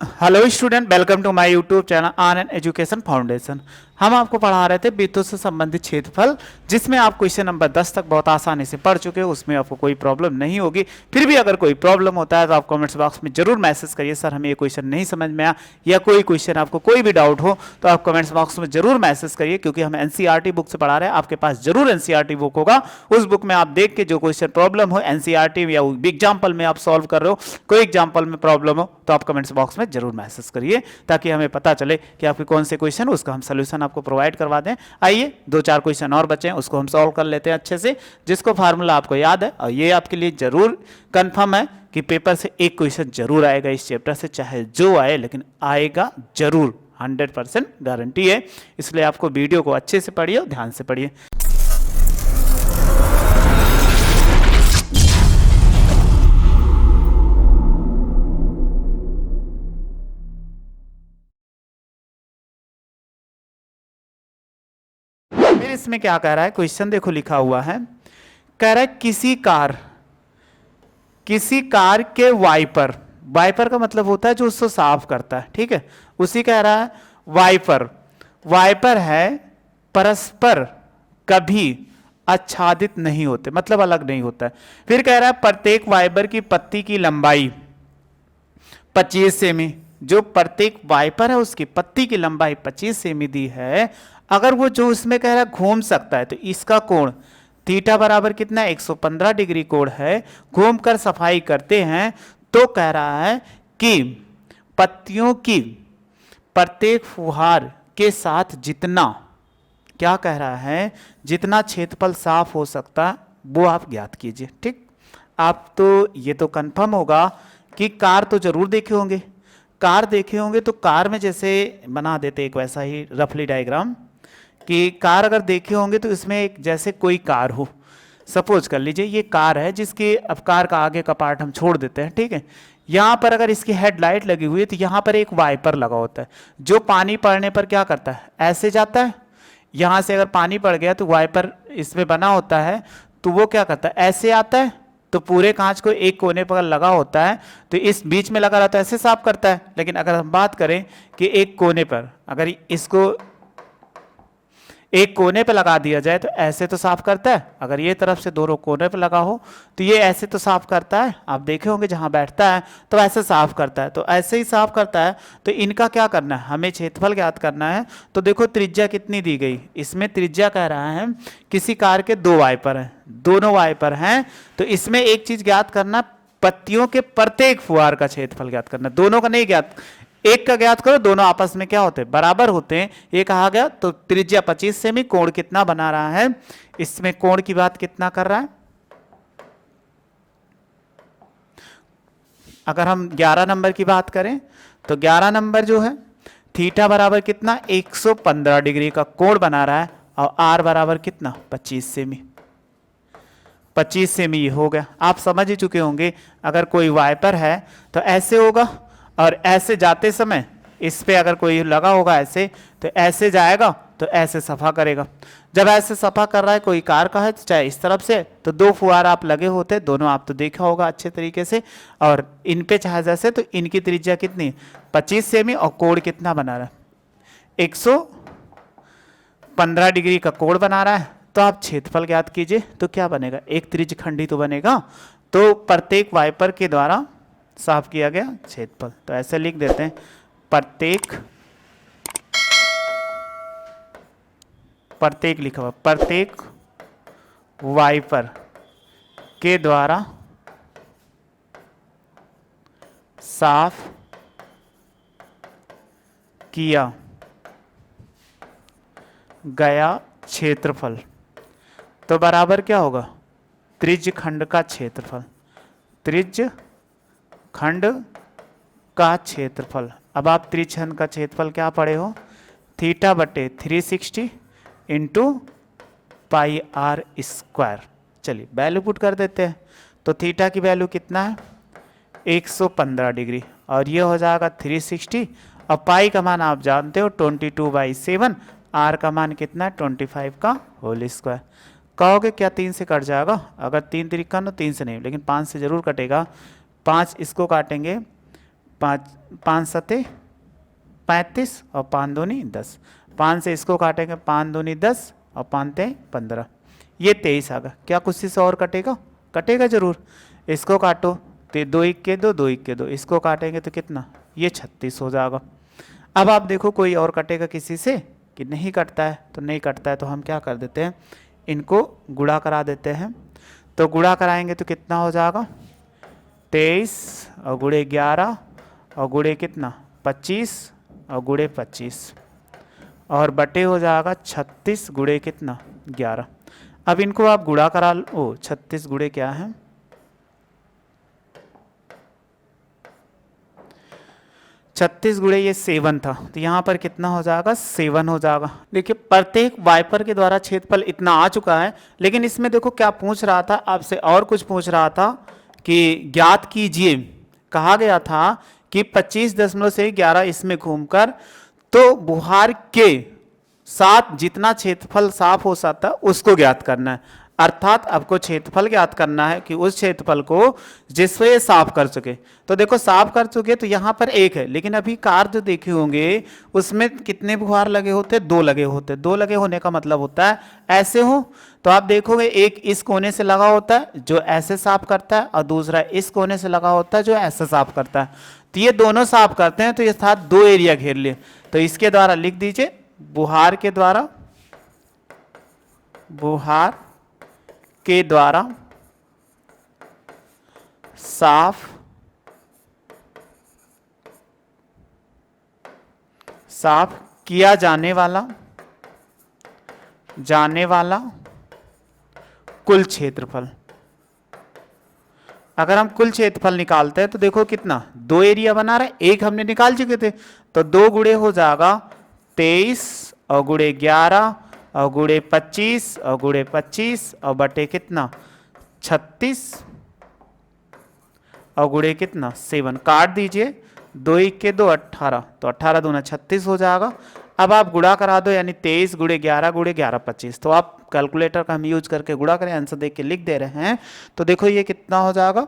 Hello student, welcome to my YouTube channel Anand education foundation. हम आपको पढ़ा रहे थे वृत्तों से संबंधित क्षेत्रफल, जिसमें आप क्वेश्चन नंबर 10 तक बहुत आसानी से पढ़ चुके हो। उसमें आपको कोई प्रॉब्लम नहीं होगी। फिर भी अगर कोई प्रॉब्लम होता है तो आप कमेंट्स बॉक्स में जरूर मैसेज करिए, सर हमें ये क्वेश्चन नहीं समझ में आया, या कोई क्वेश्चन आपको कोई भी डाउट हो तो आप कमेंट्स बॉक्स में जरूर मैसेज करिए, क्योंकि हम एनसीईआरटी बुक से पढ़ा रहे हैं। आपके पास जरूर एनसीईआरटी बुक होगा, उस बुक में आप देख के जो क्वेश्चन प्रॉब्लम हो एनसीईआरटी या एग्जाम्पल में आप सॉल्व कर रहे हो, कोई एग्जाम्पल में प्रॉब्लम हो तो आप कमेंट्स बॉक्स में जरूर मैसेज करिए, ताकि हमें पता चले कि आपके कौन से क्वेश्चन उसका हम सोल्यूशन आपको प्रोवाइड करवा दें। आइए 2-4 क्वेश्चन और बचे हैं, उसको हम सॉल्व कर लेते हैं अच्छे से, जिसको फार्मूला आपको याद है। और ये आपके लिए जरूर कंफर्म है कि पेपर से एक क्वेश्चन जरूर आएगा इस चैप्टर से, चाहे जो आए लेकिन आएगा जरूर, 100% गारंटी है। इसलिए आपको वीडियो को अच्छे से पढ़िए और ध्यान से पढ़िए। फिर इसमें क्या कह रहा है, क्वेश्चन देखो लिखा हुआ है, कह रहा है किसी कार के वाइपर, वाइपर का मतलब होता है जो उसको साफ करता है, ठीक है, उसी कह रहा है वाइपर है परस्पर कभी आच्छादित नहीं होते, मतलब अलग नहीं होता है। फिर कह रहा है प्रत्येक वाइपर की पत्ती की लंबाई 25 सेमी, जो प्रत्येक वाइपर है उसकी पत्ती की लंबाई 25 सेमी दी है। अगर वो जो उसमें कह रहा है घूम सकता है तो इसका कोण थीटा बराबर कितना है, 115 डिग्री कोण है। घूम कर सफाई करते हैं तो कह रहा है कि पत्तियों की प्रत्येक फुहार के साथ जितना, क्या कह रहा है, जितना क्षेत्रफल साफ हो सकता है वो आप ज्ञात कीजिए। ठीक, आप तो ये तो कंफर्म होगा कि कार तो जरूर देखे होंगे, कार देखे होंगे तो कार में जैसे बना देते एक वैसा ही रफली डायग्राम, कि कार अगर देखे होंगे तो इसमें एक जैसे कोई कार हो, सपोज कर लीजिए ये कार है, जिसकी अब कार का आगे का पार्ट हम छोड़ देते हैं, ठीक है। यहाँ पर अगर इसकी हेडलाइट लगी हुई है तो यहाँ पर एक वाइपर लगा होता है, जो पानी पड़ने पर क्या करता है, ऐसे जाता है। यहाँ से अगर पानी पड़ गया तो वाइपर इसमें बना होता है, तो वो क्या करता है, ऐसे आता है। तो पूरे कांच को एक कोने पर लगा होता है तो इस बीच में लगा रहता है, ऐसे साफ करता है। लेकिन अगर हम बात करें कि एक कोने पर अगर इसको एक कोने पे लगा दिया जाए तो ऐसे तो साफ करता है, अगर ये तरफ से दोनों कोने पे लगा हो तो ये ऐसे तो साफ करता है, आप देखे होंगे जहां बैठता है तो ऐसे साफ करता है, तो ऐसे ही साफ करता है। तो इनका क्या करना है, हमें क्षेत्रफल ज्ञात करना है। तो देखो त्रिज्या कितनी दी गई, इसमें त्रिज्या कह रहा है किसी कार के 2 वाइपर हैं, दोनों वाइपर हैं, तो इसमें एक चीज ज्ञात करना, पत्तियों के प्रत्येक फुहार का क्षेत्रफल ज्ञात करना, दोनों का नहीं ज्ञात, एक का ज्ञात करो, दोनों आपस में क्या होते हैं, बराबर होते हैं, ये कहा गया। तो त्रिज्या 25 सेमी, कोण कितना बना रहा है, इसमें कोण की बात कितना कर रहा है, अगर हम 11 नंबर की बात करें तो 11 नंबर जो है थीटा बराबर कितना, 115 डिग्री का कोण बना रहा है, और आर बराबर कितना, 25 सेमी। 25 सेमी हो गया, आप समझ ही चुके होंगे। अगर कोई वाइपर है तो ऐसे होगा, और ऐसे जाते समय इस पे अगर कोई लगा होगा ऐसे, तो ऐसे जाएगा तो ऐसे सफा करेगा। जब ऐसे सफा कर रहा है कोई कार का है तो चाहे इस तरफ से, तो 2 फुहार आप लगे होते, दोनों आप तो देखा होगा अच्छे तरीके से, और इन पे चाहे जैसे, तो इनकी त्रिज्या कितनी, 25 सेमी, और कोण कितना बना रहा है, 115 डिग्री का कोण बना रहा है। तो आप क्षेत्रफल ज्ञात कीजिए, तो क्या बनेगा, एक त्रिज्यखंडी तो बनेगा। तो प्रत्येक वाइपर के द्वारा साफ किया गया क्षेत्रफल, तो ऐसे लिख देते हैं, प्रत्येक लिखा हुआ, प्रत्येक वाइपर के द्वारा साफ किया गया क्षेत्रफल, तो बराबर क्या होगा, त्रिज्यखंड का क्षेत्रफल, त्रिज्यखंड का क्षेत्रफल। अब आप त्रिज्यखंड का क्षेत्रफल क्या पढ़े हो, थीटा बटे 360 इंटू पाई आर स्क्वायर। चलिए वैल्यू पुट कर देते हैं, तो थीटा की वैल्यू कितना है, 115 डिग्री, और ये हो जाएगा 360, और पाई का मान आप जानते हो 22/7, आर का मान कितना है, 25 का होल स्क्वायर। कहोगे क्या 3 से कट जाएगा, अगर 3 3 3 से नहीं, लेकिन 5 से जरूर कटेगा। 5 इसको काटेंगे, 5 5 सते 35 और 5 दूनी 10। 5 से इसको काटेंगे, 5 दूनी 10 और 5 ते 15, ये 23 आ गया। क्या कुछ से और कटेगा? कटेगा जरूर। इसको काटो तो 2 इक्के 2, 2 इक्के 2, इसको काटेंगे तो कितना? ये 36 हो जाएगा। अब आप देखो कोई और कटेगा किसी से कि नहीं कटता है? तो नहीं कटता है तो हम क्या कर देते हैं, इनको गुणा करा देते हैं। तो गुणा कराएंगे तो कितना हो जाएगा? 23 और गुणे 11 और गुणे कितना? 25 और गुणे 25 और बटे हो जाएगा 36 गुणे कितना? 11। अब इनको आप गुणा करा लो। 36 गुणे क्या है? 36 गुणे ये 7 था, तो यहाँ पर कितना हो जाएगा? 7 हो जाएगा। देखिए प्रत्येक वाइपर के द्वारा क्षेत्रफल इतना आ चुका है, लेकिन इसमें देखो क्या पूछ रहा था आपसे, और कुछ पूछ रहा था कि ज्ञात कीजिए। कहा गया था कि 25.11 इसमें घूमकर तो बुहार के साथ जितना क्षेत्रफल साफ हो सकता है उसको ज्ञात करना है। अर्थात आपको क्षेत्रफल ज्ञात करना है कि उस क्षेत्रफल को जिससे ये साफ कर चुके। तो देखो साफ कर चुके तो यहाँ पर 1 है, लेकिन अभी कार जो देखे होंगे उसमें कितने बुहार लगे होते? 2 लगे होते। 2 लगे होने का मतलब होता है ऐसे हो तो आप देखोगे एक इस कोने से लगा होता है जो ऐसे साफ करता है, और दूसरा इस कोने से लगा होता है जो ऐसे साफ करता है। तो ये दोनों साफ करते हैं, तो ये साथ 2 एरिया घेर लिए। तो इसके द्वारा लिख दीजिए बुहार के द्वारा, बुहार के द्वारा साफ किया जाने वाला कुल क्षेत्रफल। अगर हम कुल क्षेत्रफल निकालते हैं तो देखो कितना? 2 एरिया बना रहे, एक हमने निकाल चुके थे, तो 2 गुणे हो जाएगा 23 और गुणे 11 और गुणे 25 और गुणे 25 और बटे कितना? 36 और गुणे कितना? 7। काट दीजिए, 2 इक्के 2 18, तो 18 दूना 36 हो जाएगा। अब आप गुणा करा दो, यानी 23 गुणे 11 गुणे 11 25। तो आप कैलकुलेटर का हम यूज करके गुणा करें, आंसर देख के लिख दे रहे हैं। तो देखो ये कितना हो जाएगा?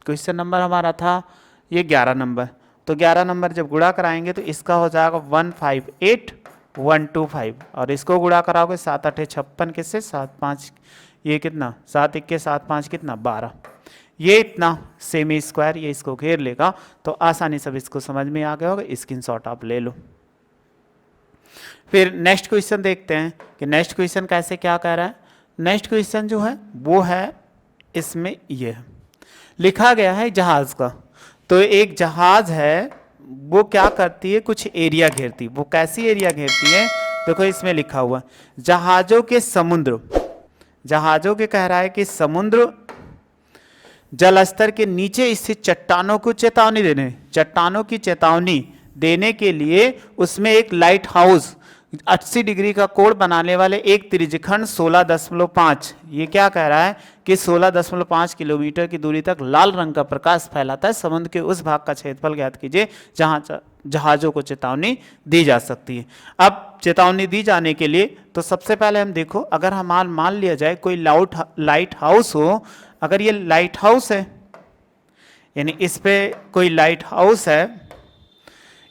क्वेश्चन नंबर हमारा था ये 11 नंबर। तो 11 नंबर जब गुणा कराएंगे तो इसका हो जाएगा 158125, और इसको गुणा कराओगे 7 8 56 किससे? 7 5 ये कितना? 7 इक्के 7 5 कितना? 12। ये इतना सेमी स्क्वायर ये इसको घेर लेगा। तो आसानी से इसको समझ में आ गया होगा, स्क्रीनशॉट आप ले लो। फिर नेक्स्ट क्वेश्चन देखते हैं कि नेक्स्ट क्वेश्चन कैसे क्या कह रहा है। नेक्स्ट क्वेश्चन जो है वो है इसमें ये है, लिखा गया है जहाज का। तो एक जहाज है वो क्या करती है? कुछ एरिया घेरती। वो कैसी एरिया घेरती है? देखो इसमें लिखा हुआ जहाजों के समुद्र, जहाजों के कह रहा है कि समुद्र जल स्तर के नीचे स्थित चट्टानों को चेतावनी देने के लिए उसमें एक लाइट हाउस 80 डिग्री का कोण बनाने वाले एक त्रिज्यखंड 16.5, ये क्या कह रहा है कि 16.5 किलोमीटर की दूरी तक लाल रंग का प्रकाश फैलाता है। समुद्र के उस भाग का क्षेत्रफल ज्ञात कीजिए जहां जहाजों को चेतावनी दी जा सकती है। अब चेतावनी दी जाने के लिए तो सबसे पहले हम देखो, अगर हम मान लिया जाए कोई लाइट हाउस हो, अगर ये लाइट हाउस है यानी इस पे कोई लाइट हाउस है,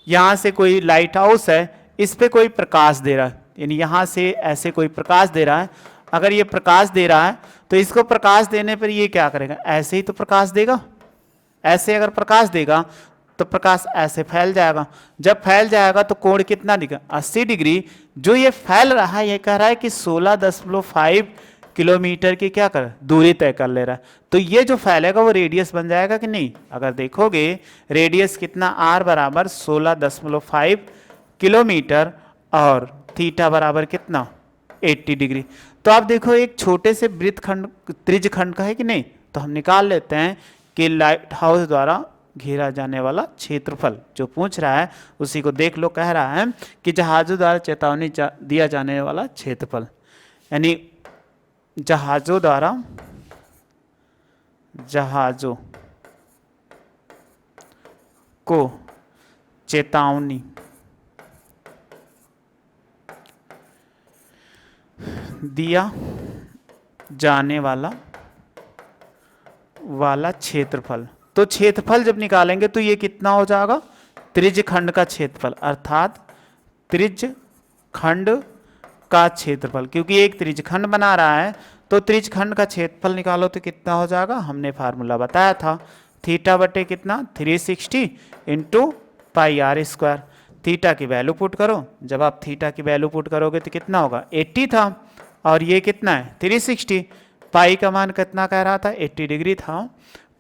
यहाँ से कोई लाइट हाउस है, इस पे कोई प्रकाश दे रहा है, यानी यहाँ से ऐसे कोई प्रकाश दे रहा है। अगर ये प्रकाश दे रहा है तो इसको प्रकाश देने पर ये क्या करेगा? ऐसे ही तो प्रकाश देगा। ऐसे अगर प्रकाश देगा तो प्रकाश ऐसे फैल जाएगा। जब फैल जाएगा तो कोण कितना दिखा? 80 डिग्री। जो ये फैल रहा है ये कह रहा है कि 16.5 किलोमीटर की क्या कर दूरी तय कर ले रहा है। तो ये जो फैलेगा वो रेडियस बन जाएगा कि नहीं? अगर देखोगे रेडियस कितना? r बराबर 16.5 किलोमीटर और थीटा बराबर कितना? 80 डिग्री। तो आप देखो एक छोटे से वृत्तखंड त्रिज्यखंड का है कि नहीं? तो हम निकाल लेते हैं कि लाइट हाउस द्वारा घेरा जाने वाला क्षेत्रफल जो पूछ रहा है उसी को देख लो। कह रहा है कि जहाजों द्वारा चेतावनी दिया जाने वाला क्षेत्रफल, यानी जहाजों को चेतावनी दिया जाने वाला क्षेत्रफल। तो क्षेत्रफल जब निकालेंगे तो ये कितना हो जाएगा? त्रिज्य खंड का क्षेत्रफल, अर्थात त्रिज्य खंड का क्षेत्रफल, क्योंकि एक त्रिज्य खंड बना रहा है तो त्रिज्य खंड का क्षेत्रफल निकालो तो कितना हो जाएगा, हमने फार्मूला बताया था, थीटा बटे कितना 360 into pi R square. Theta की वैल्यू पुट करो, जब आप थीटा की वैल्यू पुट करोगे तो कितना होगा 80 था, और ये कितना है 360। पाई का मान कितना कह रहा था 80 डिग्री था,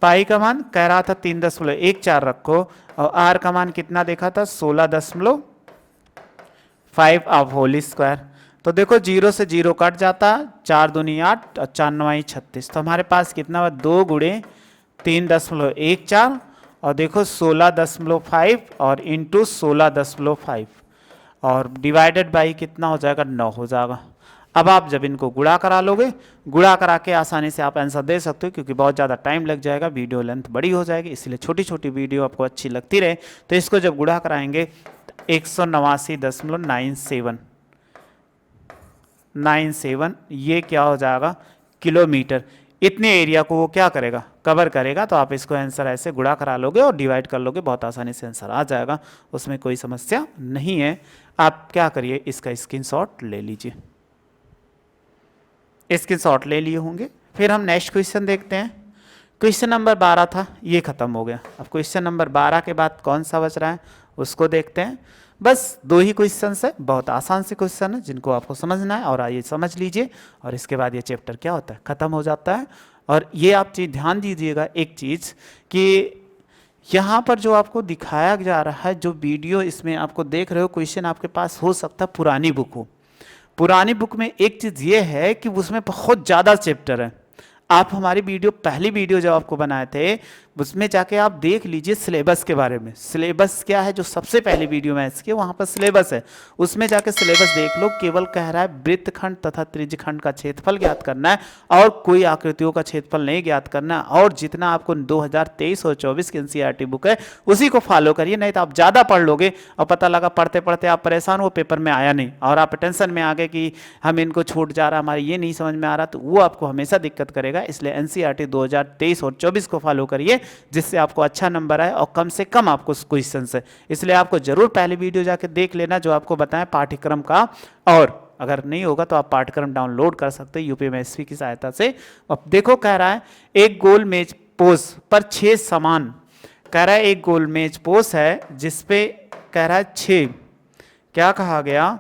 पाई का मान कह रहा था 3.14 रखो, और आर का मान कितना देखा था 16.5 अब होल स्क्वायर। तो देखो 0 से 0 कट जाता, 4 दूनी 8 और 4 9 36, तो हमारे पास कितना हुआ 2 गुणे 3.14 और देखो 16.5 और इंटू 16.5 और डिवाइडेड बाई कितना हो जाएगा 9 हो जाएगा। अब आप जब इनको गुणा करा लोगे, गुणा करा के आसानी से आप आंसर दे सकते हो, क्योंकि बहुत ज़्यादा टाइम लग जाएगा, वीडियो लेंथ बड़ी हो जाएगी, इसलिए छोटी छोटी वीडियो आपको अच्छी लगती रहे तो इसको जब गुणा कराएंगे 189.97 ये क्या हो जाएगा किलोमीटर। इतने एरिया को वो क्या करेगा कवर करेगा, तो आप इसको आंसर ऐसे गुणा करा लोगे और डिवाइड कर लोगे, बहुत आसानी से आंसर आ जाएगा, उसमें कोई समस्या नहीं है। आप क्या करिए इसका स्क्रीनशॉट ले लीजिए, स्क्रीनशॉट ले लिए होंगे। फिर हम नेक्स्ट क्वेश्चन देखते हैं। क्वेश्चन नंबर 12 था, ये खत्म हो गया। अब क्वेश्चन नंबर 12 के बाद कौन सा बच रहा है उसको देखते हैं। बस 2 ही क्वेश्चन है, बहुत आसान से क्वेश्चन है जिनको आपको समझना है, और आइए समझ लीजिए, और इसके बाद ये चैप्टर क्या होता है खत्म हो जाता है। और ये आप चीज़ ध्यान दीजिएगा एक चीज़ कि यहाँ पर जो आपको दिखाया जा रहा है, जो वीडियो इसमें आपको देख रहे हो, क्वेश्चन आपके पास हो सकता है पुरानी बुक हो। पुरानी बुक में एक चीज़ ये है कि उसमें बहुत ज़्यादा चैप्टर है। आप हमारी वीडियो पहली वीडियो जब आपको बनाए थे उसमें जाके आप देख लीजिए सिलेबस के बारे में। सिलेबस क्या है, जो सबसे पहली वीडियो मैथ्स की वहाँ पर सिलेबस है, उसमें जाके सिलेबस देख लो। केवल कह रहा है वृत्तखंड तथा त्रिज्यखंड का क्षेत्रफल ज्ञात करना है, और कोई आकृतियों का क्षेत्रफल नहीं ज्ञात करना है। और जितना आपको 2023 और 24 की एनसीईआरटी बुक है उसी को फॉलो करिए, नहीं तो आप ज़्यादा पढ़ लोगे और पता लगा पढ़ते पढ़ते आप परेशान हो, पेपर में आया नहीं, और आप टेंशन में आ गए कि हम इनको छूट जा रहा, हमारे ये नहीं समझ में आ रहा, तो वो आपको हमेशा दिक्कत करेगा। इसलिए एनसीईआरटी 2023 और 24 को फॉलो करिए, जिससे आपको अच्छा नंबर आए और कम से कम आपको क्वेश्चन है। इसलिए आपको जरूर पहली वीडियो जाके देख लेना जो आपको बताएं पाठ्यक्रम का, और अगर नहीं होगा तो आप पाठ्यक्रम डाउनलोड कर सकते हैं यूपीएमएससी की सहायता से। अब देखो कह रहा है एक गोल मेज पोस पर 6 समान, कह रहा है एक गोल मेज पोस है जिसपे कह रहा है 6, क्या कहा गया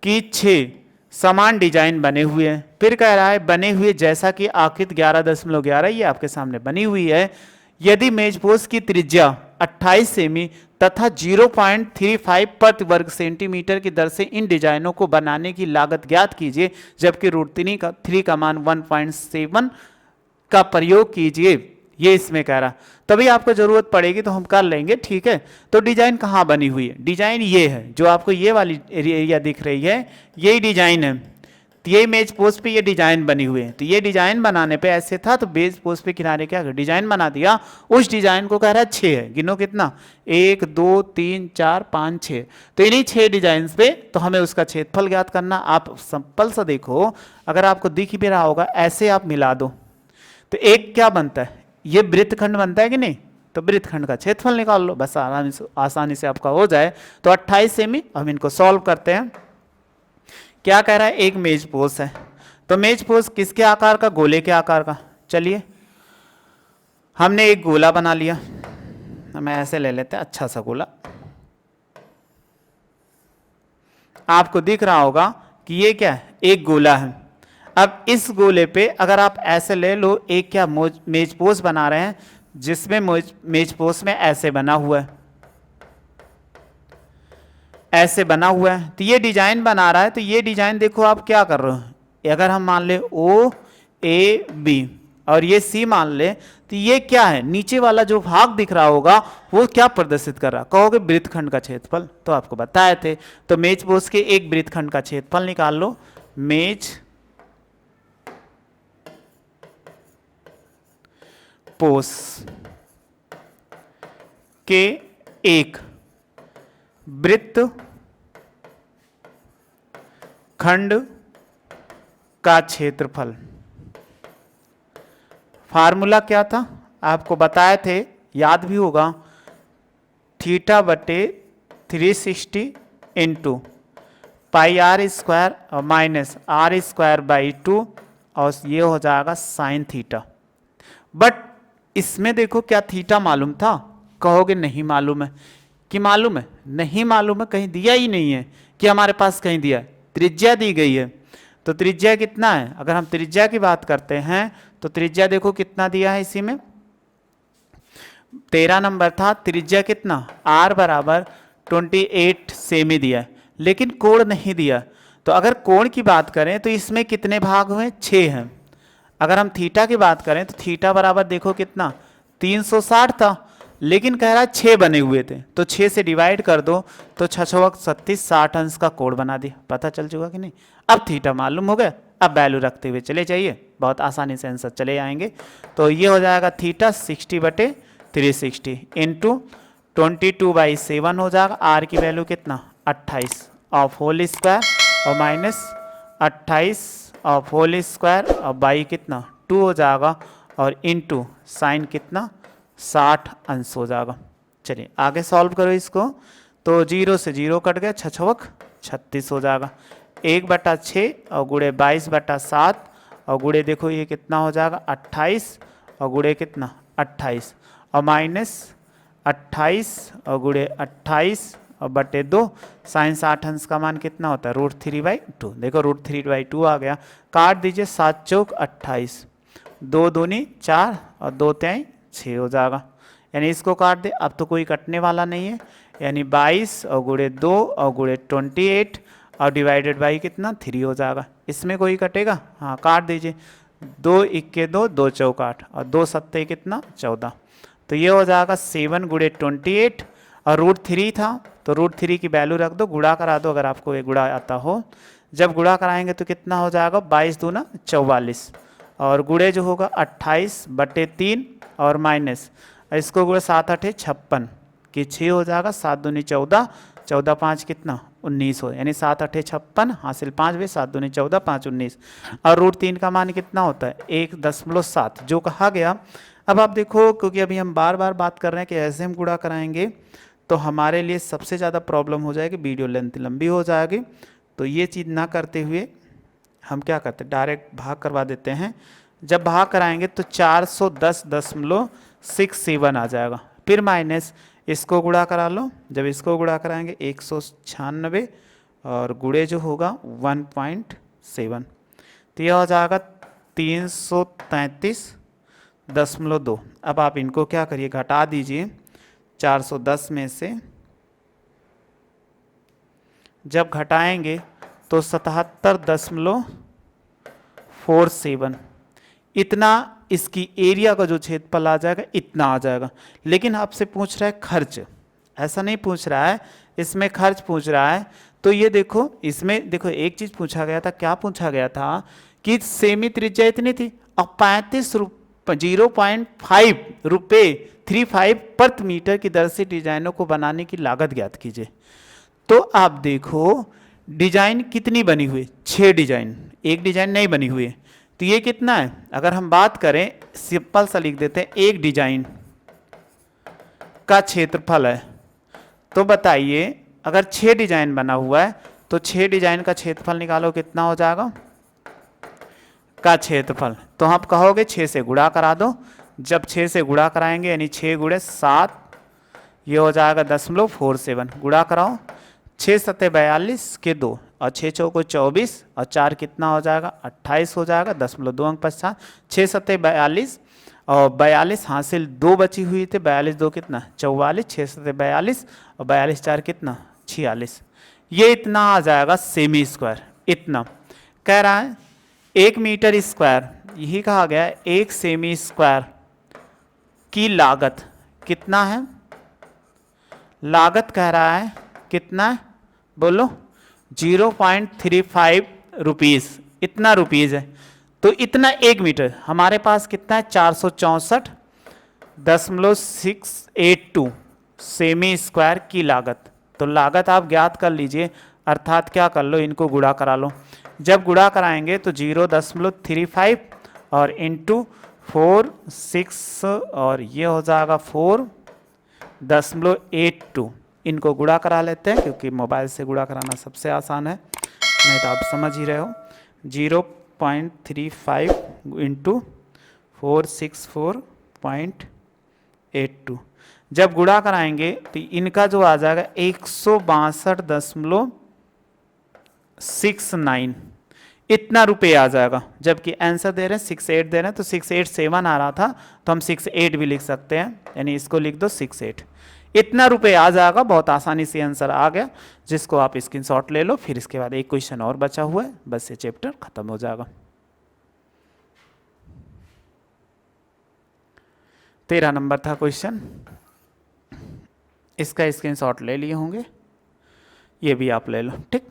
कि 6 समान डिजाइन बने हुए हैं। फिर कह रहा है बने हुए जैसा कि आकृति 11.11 ये आपके सामने बनी हुई है। यदि मेजपोश की त्रिज्या 28 सेमी तथा 0.35 प्रति वर्ग सेंटीमीटर की दर से इन डिजाइनों को बनाने की लागत ज्ञात कीजिए, जबकि √3 का मान 1.7 का प्रयोग कीजिए। ये इसमें कह रहा, तभी आपको जरूरत पड़ेगी तो हम कर लेंगे, ठीक है। तो डिजाइन कहाँ बनी हुई है, डिजाइन ये है, जो आपको ये वाली एरिया दिख रही है यही डिजाइन है। तो ये मेज पोस्ट पे ये डिजाइन बनी हुई है। तो ये डिजाइन बनाने पे ऐसे था, तो बेज पोस्ट पे किनारे क्या डिजाइन बना दिया, उस डिजाइन को कह रहा है 6 है। गिनो कितना 1 2 3 4 5 6, तो इन्हीं 6 डिजाइन पे तो हमें उसका क्षेत्रफल ज्ञात करना। आप सिंपल सा देखो, अगर आपको दिख भी रहा होगा ऐसे आप मिला दो तो एक क्या बनता है, ये वृत्तखंड बनता है कि नहीं, तो वृत्तखंड का क्षेत्रफल निकाल लो, बस आसानी से आपका हो जाए। तो 28 सेमी, हम इनको सॉल्व करते हैं। क्या कह रहा है एक मेज पोस है, तो मेज पोस किसके आकार का, गोले के आकार का। चलिए हमने एक गोला बना लिया, हमें ऐसे ले लेते हैं अच्छा सा गोला। आपको दिख रहा होगा कि ये क्या है, एक गोला है। अब इस गोले पे अगर आप ऐसे ले लो, एक क्या मेज पोस बना रहे हैं जिसमें मेज पोस में ऐसे बना हुआ है, ऐसे बना हुआ है। तो ये डिजाइन बना रहा है, तो ये डिजाइन देखो आप क्या कर रहे हो, अगर हम मान ले ओ ए बी और ये सी मान ले, तो ये क्या है, नीचे वाला जो भाग दिख रहा होगा वो क्या प्रदर्शित कर रहा, कहोगे वृत्तखंड का क्षेत्रफल। तो आपको बताए थे, तो मेज पोस के एक वृत्तखंड का क्षेत्रफल निकाल लो। मेज पोस के एक वृत्त खंड का क्षेत्रफल। फार्मूला क्या था आपको बताए थे, याद भी होगा, थीटा बटे 360 इंटू पाई आर स्क्वायर और माइनस आर स्क्वायर बाई 2 और ये हो जाएगा साइन थीटा। बट इसमें देखो क्या थीटा मालूम था? कहोगे नहीं मालूम है। कि मालूम है? नहीं मालूम है, कहीं दिया ही नहीं है कि हमारे पास कहीं दिया है। त्रिज्या दी गई है, तो त्रिज्या कितना है? अगर हम त्रिज्या की बात करते हैं तो त्रिज्या देखो कितना दिया है इसी में, 13 नंबर था। त्रिज्या कितना? r बराबर 28 सेमी दिया है, लेकिन कोण नहीं दिया। तो अगर कोण की बात करें तो इसमें कितने भाग हुए? 6 हैं। अगर हम थीटा की बात करें तो थीटा बराबर देखो कितना, 360 था, लेकिन कह रहा है 6 बने हुए थे, तो 6 से डिवाइड कर दो तो 6 36 60 अंश का कोण बना दिया। पता चल चुका कि नहीं? अब थीटा मालूम हो गया, अब वैल्यू रखते हुए चले जाइए, बहुत आसानी से आंसर चले आएंगे। तो ये हो जाएगा थीटा 60 बटे 360 इंटू 22/7 हो जाएगा। आर की वैल्यू कितना? 28 ऑफ होल स्क्वायर और माइनस 28 ऑफ होल स्क्वायर और बाई कितना 2 हो जाएगा और इंटू साइन कितना 60 अंश हो जाएगा। चलिए आगे सॉल्व करो इसको। तो 0 से 0 कट गया, 6 36 हो जाएगा। 1/6 और गुड़े 22/7 और गुड़े देखो ये कितना हो जाएगा 28 और गुड़े कितना 28 और माइनस 28 और गुड़े 28 और बटे 2 साइन 60 अंश का मान कितना होता है? √3/2। देखो √3/2 आ गया। काट दीजिए, 7 चौक 28, 2 दूनी 4 और 2 त्याई 6 हो जाएगा। यानी इसको काट दे, अब तो कोई कटने वाला नहीं है, यानी 22 और गुड़े 2 और गुड़े 28 और डिवाइडेड बाई कितना 3 हो जाएगा। इसमें कोई कटेगा? हाँ काट दीजिए, 2 इक्के 2, 2 चौक 8 और 2 सत्ते कितना 14। तो ये हो जाएगा 7 गुड़े 28 और √3 था तो √3 की वैल्यू रख दो, गुणा करा दो अगर आपको ये गुणा आता हो। जब गुणा कराएंगे तो कितना हो जाएगा 22 दूना 44 और गुड़े जो होगा 28/3 और माइनस इसको गुड़े 7 8 56 कि 6 हो जाएगा। 7 दूनी 14, 14 5 कितना 19 हो, यानी 7 8 56 हासिल 5 वे 7 दूनी 14 5 19 और √3 का मान कितना होता है 1.7 जो कहा गया। अब आप देखो, क्योंकि अभी हम बार बार बात कर रहे हैं कि ऐसे हम गुणा कराएंगे तो हमारे लिए सबसे ज़्यादा प्रॉब्लम हो जाएगी, वीडियो लेंथ लंबी हो जाएगी। तो ये चीज़ ना करते हुए हम क्या करते हैं, डायरेक्ट भाग करवा देते हैं। जब भाग कराएंगे तो 410.67 आ जाएगा, फिर माइनस इसको गुणा करा लो। जब इसको गुणा कराएंगे 196 और गुणे जो होगा 1.7 तो यह हो जाएगा 333.2। अब आप इनको क्या करिए, घटा दीजिए 410 में से। जब घटाएंगे तो 77.47 इतना इसकी एरिया का जो क्षेत्रफल आ जाएगा इतना आ जाएगा। लेकिन आपसे पूछ रहा है खर्च, ऐसा नहीं पूछ रहा है, इसमें खर्च पूछ रहा है। तो ये देखो, इसमें देखो एक चीज पूछा गया था, क्या पूछा गया था कि सेमी त्रिज्या इतनी थी और 0.5 रुपये 35 प्रति मीटर की दर से डिजाइनों को बनाने की लागत ज्ञात कीजिए। तो आप देखो डिजाइन कितनी बनी हुई, 6 डिजाइन, एक डिजाइन नहीं बनी हुई है। तो ये कितना है, अगर हम बात करें सिंपल सा लिख देते हैं, एक डिजाइन का क्षेत्रफल है। तो बताइए अगर 6 डिजाइन बना हुआ है तो 6 डिजाइन का क्षेत्रफल निकालो, कितना हो जाएगा का क्षेत्रफल। तो आप कहोगे 6 से गुणा करा दो। जब 6 से गुणा कराएंगे यानी 6 गुणे 7 ये हो जाएगा 0.47, गुणा कराओ 6 सत्ते 42 के 2 और 6 चौको 24 और 4 कितना हो जाएगा 28 हो जाएगा, 0.2 अंक पश्चात 6 सत्ते 42 और 42 हासिल 2 बची हुई थे, 42 2 कितना 44, 6 सत्ते 42 और 42 4 कितना 46। ये इतना आ जाएगा सेमी स्क्वायर। इतना कह रहा है 1 मीटर स्क्वायर, यही कहा गया है 1 सेमी स्क्वायर की लागत कितना है, लागत कह रहा है कितना है बोलो 0.35 रुपीज़, इतना रुपीज़ है। तो इतना 1 मीटर हमारे पास कितना है 464.682 सेमी स्क्वायर की लागत। तो लागत आप ज्ञात कर लीजिए, अर्थात क्या कर लो, इनको गुणा करा लो। जब गुणा कराएंगे तो 0.35 और इंटू 4 6 और ये हो जाएगा 4 0.82 इनको गुणा करा लेते हैं, क्योंकि मोबाइल से गुणा कराना सबसे आसान है, नहीं तो आप समझ ही रहे हो। 0.35 इंटू 464.82 जब गुणा कराएंगे तो इनका जो आ जाएगा 162.69 इतना रुपये आ जाएगा। जबकि आंसर दे रहे हैं 68 दे रहे हैं, तो 687 आ रहा था, तो हम 68 भी लिख सकते हैं, यानी इसको लिख दो 68, इतना रुपये आ जाएगा। बहुत आसानी से आंसर आ गया, जिसको आप स्क्रीनशॉट ले लो। फिर इसके बाद एक क्वेश्चन और बचा हुआ है, बस ये चैप्टर खत्म हो जाएगा। 13 नंबर था क्वेश्चन, इसका स्क्रीनशॉट ले लिए होंगे, ये भी आप ले लो। ठीक,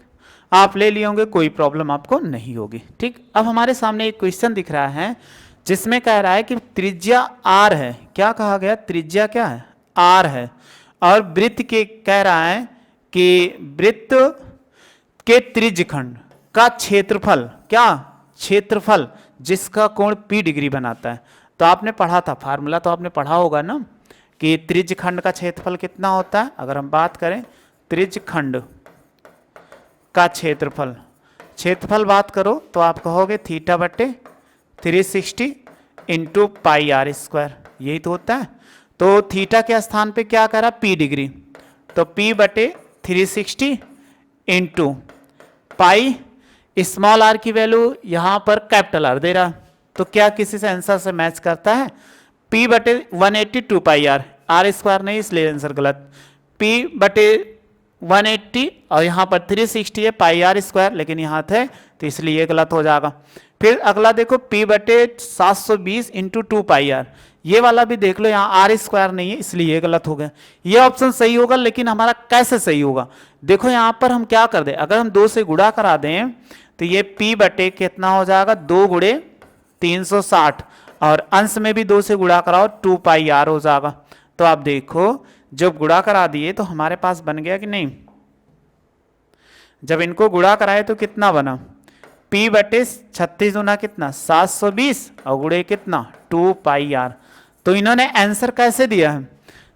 आप ले लिए होंगे, कोई प्रॉब्लम आपको नहीं होगी। ठीक, अब हमारे सामने एक क्वेश्चन दिख रहा है जिसमें कह रहा है कि त्रिज्या आर है। क्या कहा गया? त्रिज्या क्या है? आर है। और वृत्त के कह रहा है कि वृत्त के त्रिज्यखंड का क्षेत्रफल, क्या क्षेत्रफल, जिसका कोण P डिग्री बनाता है। तो आपने पढ़ा था, फार्मूला तो आपने पढ़ा होगा ना, कि त्रिज्यखंड का क्षेत्रफल कितना होता है। अगर हम बात करें त्रिज्यखंड का क्षेत्रफल, क्षेत्रफल बात करो तो आप कहोगे θ/360 इंटू पाई आर स्क्वायर, यही तो होता है। तो थीटा के स्थान पे क्या करा? P डिग्री, तो P/360 into pi, small R की वैल्यू यहां पर कैपिटल आर दे रहा, तो क्या किसी से आंसर से मैच करता है? P/180 2 pi are, are square नहीं, इसलिए आंसर गलत। P/180 और यहाँ पर 360 है, पाई आर स्क्वायर, लेकिन यहाँ थे तो इसलिए ये गलत हो जाएगा। फिर अगला देखो P/720 इंटू 2 पाई आर, ये वाला भी देख लो, यहाँ आर स्क्वायर नहीं है, इसलिए ये गलत हो गया। ये ऑप्शन सही होगा, लेकिन हमारा कैसे सही होगा? देखो यहाँ पर हम क्या कर दें, अगर हम 2 से गुणा करा दें तो ये P/ कितना हो जाएगा? 2 गुणे 360, और अंश में भी 2 से गुणा कराओ 2 पाई आर हो जाएगा। तो आप देखो जब गुणा करा दिए तो हमारे पास बन गया कि नहीं? जब इनको गुणा कराए तो कितना बना? P/36 गुना कितना? 720, और गुणे कितना? 2 पाई आर। तो इन्होंने आंसर कैसे दिया है?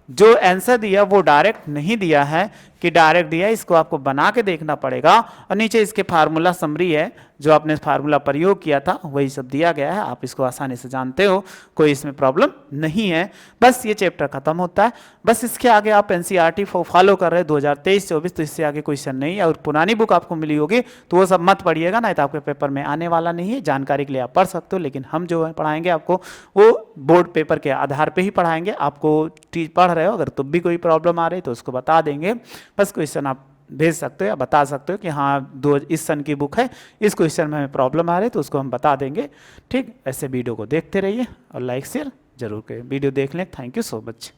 जो आंसर दिया वो डायरेक्ट नहीं दिया है कि डायरेक्ट दिया है, इसको आपको बना के देखना पड़ेगा। और नीचे इसके फार्मूला समरी है, जो आपने फार्मूला प्रयोग किया था वही सब दिया गया है, आप इसको आसानी से जानते हो, कोई इसमें प्रॉब्लम नहीं है। बस ये चैप्टर खत्म होता है, बस इसके आगे आप एनसीईआरटी फॉलो कर रहे हैं 2023-24, तो इससे आगे क्वेश्चन नहीं है। और पुरानी बुक आपको मिली होगी तो वो सब मत पढ़िएगा, नहीं तो आपके पेपर में आने वाला नहीं है। जानकारी के लिए आप पढ़ सकते हो, लेकिन हम जो है पढ़ाएंगे आपको वो बोर्ड पेपर के आधार पर ही पढ़ाएंगे। आपको पढ़ रहे हो, अगर तुम भी कोई प्रॉब्लम आ रही तो उसको बता देंगे। बस क्वेश्चन आप भेज सकते हो या बता सकते हो कि हाँ इस सन की बुक है, इस क्वेश्चन में हमें प्रॉब्लम आ रही है, तो उसको हम बता देंगे। ठीक, ऐसे वीडियो को देखते रहिए और लाइक शेयर जरूर करें। वीडियो देख लें। Thank you so much.